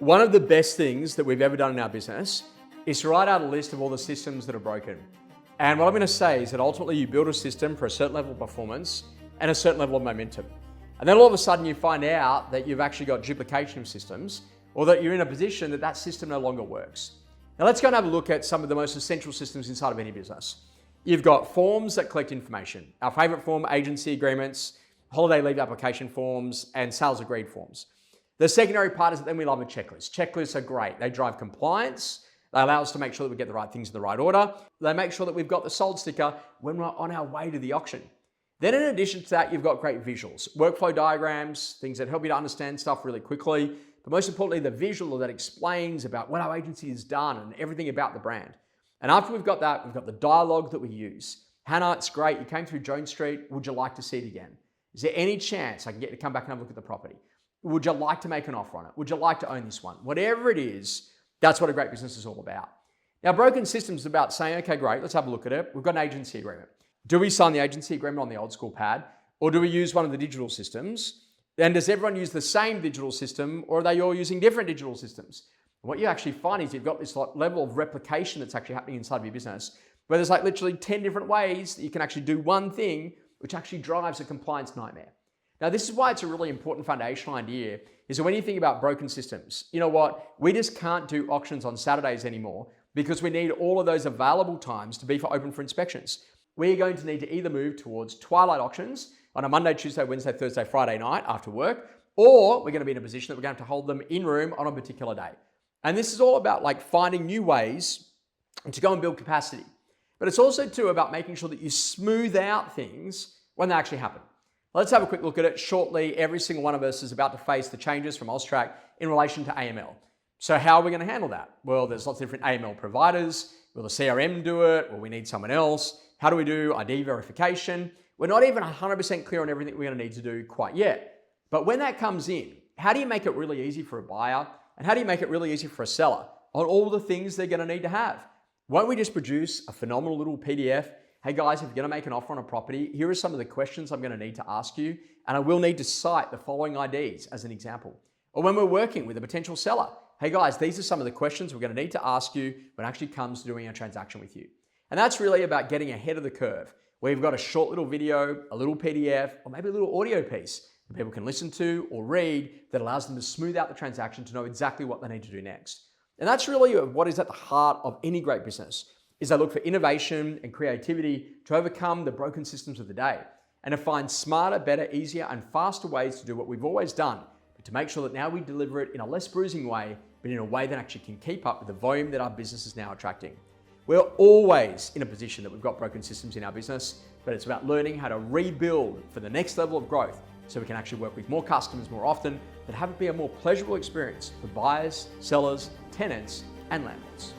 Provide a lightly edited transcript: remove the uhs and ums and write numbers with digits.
One of the best things that we've ever done in our business is to write out a list of all the systems that are broken. And what I'm going to say is that ultimately you build a system for a certain level of performance and a certain level of momentum. And then all of a sudden you find out that you've actually got duplication of systems, or that you're in a position that that system no longer works. Now let's go and have a look at some of the most essential systems inside of any business. You've got forms that collect information. Our favorite form, agency agreements, holiday leave application forms, and sales agreed forms. The secondary part is that then we love a checklist. Checklists are great. They drive compliance. They allow us to make sure that we get the right things in the right order. They make sure that we've got the sold sticker when we're on our way to the auction. Then in addition to that, you've got great visuals, workflow diagrams, things that help you to understand stuff really quickly. But most importantly, the visual that explains about what our agency has done and everything about the brand. And after we've got that, we've got the dialogue that we use. Hannah, it's great. You came through Jones Street. Would you like to see it again? Is there any chance I can get you to come back and have a look at the property? Would you like to make an offer on it? Would you like to own this one? Whatever it is, that's what a great business is all about. Now, broken systems is about saying, okay, great, let's have a look at it. We've got an agency agreement. Do we sign the agency agreement on the old school pad, or do we use one of the digital systems? And does everyone use the same digital system, or are they all using different digital systems? And what you actually find is you've got this level of replication that's actually happening inside of your business, where there's like literally 10 different ways that you can actually do one thing, which actually drives a compliance nightmare. Now, this is why it's a really important foundational idea, is that when you think about broken systems, you know what? We just can't do auctions on Saturdays anymore because we need all of those available times to be open for inspections. We're going to need to either move towards twilight auctions on a Monday, Tuesday, Wednesday, Thursday, Friday night after work, or we're going to be in a position that we're going to have to hold them in room on a particular day. And this is all about like finding new ways to go and build capacity. But it's also too about making sure that you smooth out things when they actually happen. Let's have a quick look at it. Shortly, every single one of us is about to face the changes from Austrac in relation to AML. So how are we going to handle that? Well, there's lots of different AML providers. Will the CRM do it? Will we need someone else? How do we do ID verification? We're not even 100% clear on everything we're going to need to do quite yet. But when that comes in, how do you make it really easy for a buyer? And how do you make it really easy for a seller on all the things they're going to need to have? Won't we just produce a phenomenal little PDF? Hey guys, if you're going to make an offer on a property, here are some of the questions I'm going to need to ask you, and I will need to cite the following IDs as an example. Or when we're working with a potential seller, hey guys, these are some of the questions we're going to need to ask you when it actually comes to doing a transaction with you. And that's really about getting ahead of the curve, where you've got a short little video, a little PDF, or maybe a little audio piece that people can listen to or read that allows them to smooth out the transaction to know exactly what they need to do next. And that's really what is at the heart of any great business. Is they look for innovation and creativity to overcome the broken systems of the day and to find smarter, better, easier, and faster ways to do what we've always done, but to make sure that now we deliver it in a less bruising way, but in a way that actually can keep up with the volume that our business is now attracting. We're always in a position that we've got broken systems in our business, but it's about learning how to rebuild for the next level of growth so we can actually work with more customers more often, that have it be a more pleasurable experience for buyers, sellers, tenants, and landlords.